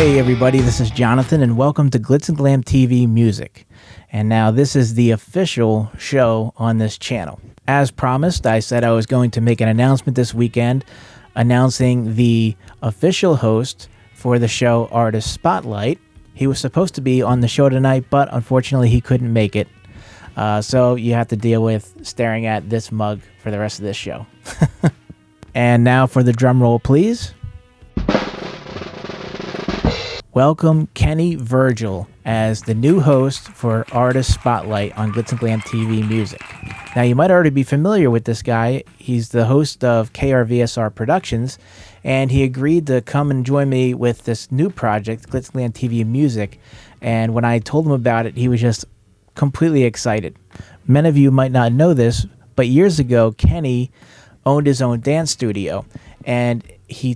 Hey everybody, this is Jonathan and welcome to Glitz and Glam TV Music. And now this is the official show on this channel. As promised, I said I was going to make an announcement this weekend announcing the official host for the show Artist Spotlight. He was supposed to be on the show tonight, but unfortunately he couldn't make it. So you have to deal with staring at this mug for the rest of this show. And now for the drum roll, please. Welcome Kenny Virgil as the new host for Artist Spotlight on Glitz and Glam TV Music. Now, you might already be familiar with this guy. He's the host of KRVSR Productions, and he agreed to come and join me with this new project, Glitz and Glam TV Music. And when I told him about it, he was just completely excited. Many of you might not know this, but years ago, Kenny owned his own dance studio, and he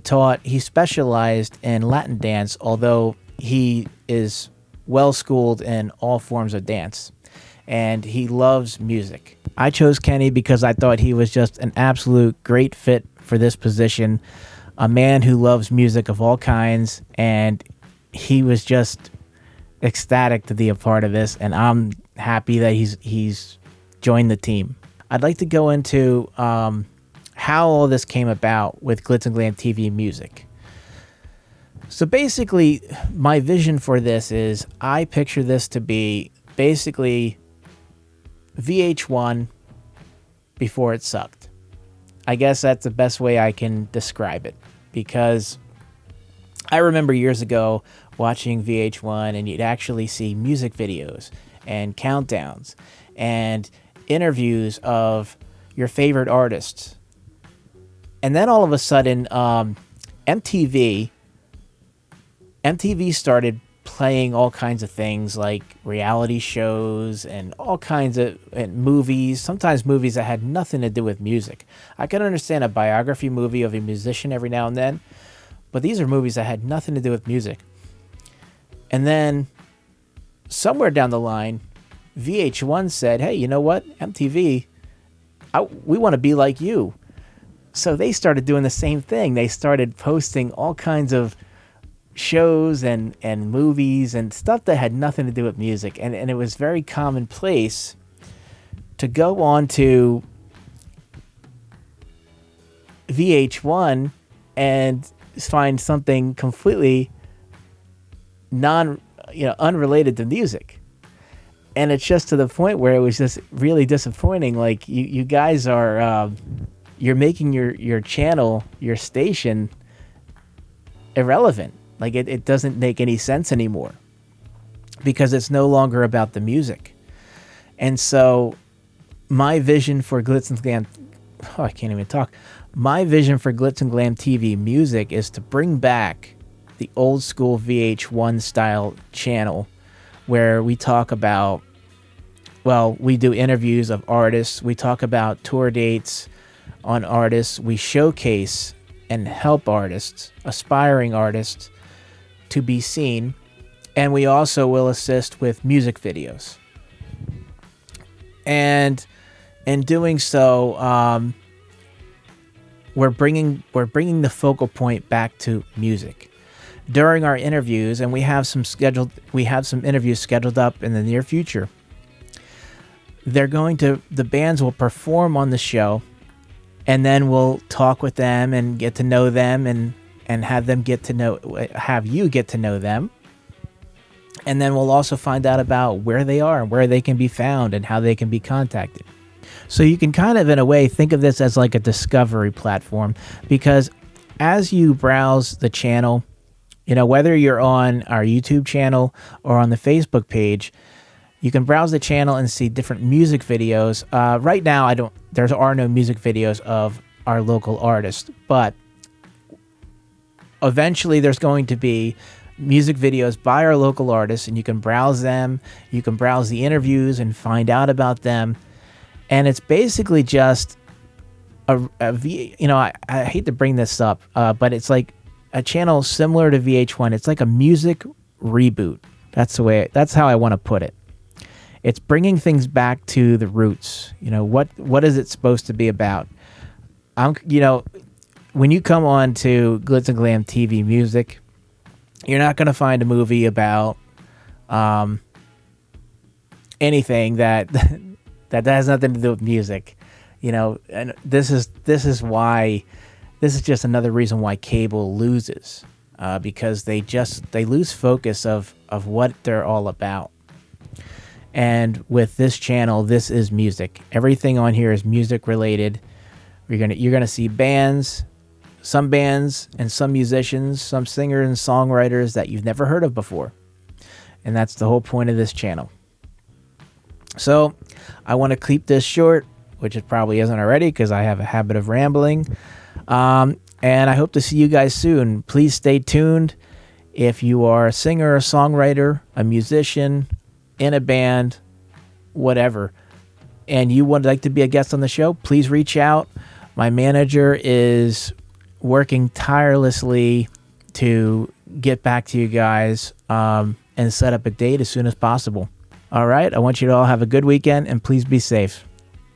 specialized in Latin dance, although he is well-schooled in all forms of dance, and he loves music. I chose Kenny because I thought he was just an absolute great fit for this position, a man who loves music of all kinds, and he was just ecstatic to be a part of this, and I'm happy that he's joined the team. I'd like to go into how all this came about with Glitz and Glam TV Music. So basically, my vision for this is I picture this to be basically VH1 before it sucked. I guess that's the best way I can describe it, because I remember years ago watching VH1 and you'd actually see music videos and countdowns and interviews of your favorite artists. And then all of a sudden, MTV started playing all kinds of things like reality shows and all kinds of movies, sometimes movies that had nothing to do with music. I can understand a biography movie of a musician every now and then, but these are movies that had nothing to do with music. And then somewhere down the line, VH1 said, hey, you know what, MTV, we want to be like you. So they started doing the same thing. They started posting all kinds of shows and movies and stuff that had nothing to do with music. And it was very commonplace to go on to VH1 and find something completely unrelated to music. And it's just to the point where it was just really disappointing. Like, you guys are... you're making your channel, your station, irrelevant. Like, it doesn't make any sense anymore because it's no longer about the music. And so my vision for Glitz and Glam... Oh, I can't even talk. My vision for Glitz and Glam TV Music is to bring back the old school VH1 style channel where we talk about... Well, we do interviews of artists. We talk about tour dates on artists. We showcase and help artists, aspiring artists, to be seen, and we also will assist with music videos. And in doing so, we're bringing the focal point back to music during our interviews, and we have some interviews scheduled up in the near future. The bands will perform on the show, and then we'll talk with them and get to know them and have you get to know them. And then we'll also find out about where they are and where they can be found and how they can be contacted. So you can kind of, in a way, think of this as like a discovery platform, because as you browse the channel, whether you're on our YouTube channel or on the Facebook page, you can browse the channel and see different music videos. Right now, there are no music videos of our local artists, but eventually there's going to be music videos by our local artists, and you can browse them. You can browse the interviews and find out about them. And it's basically just I hate to bring this up, but it's like a channel similar to VH1. It's like a music reboot. That's how I want to put it. It's bringing things back to the roots. What is it supposed to be about? When you come on to Glitz and Glam TV Music, You're not going to find a movie about anything that that has nothing to do with music, and this is just another reason why cable loses, because they lose focus of what they're all about. And with this channel, this is music. Everything on here is music related. You're gonna see some bands and some musicians, some singers and songwriters that you've never heard of before. And that's the whole point of this channel. So I want to keep this short, which it probably isn't already because I have a habit of rambling. And I hope to see you guys soon. Please stay tuned. If you are a singer, a songwriter, a musician, in a band, whatever, and you would like to be a guest on the show, please reach out. My manager is working tirelessly to get back to you guys and set up a date as soon as possible. All right, I want you to all have a good weekend, and please be safe.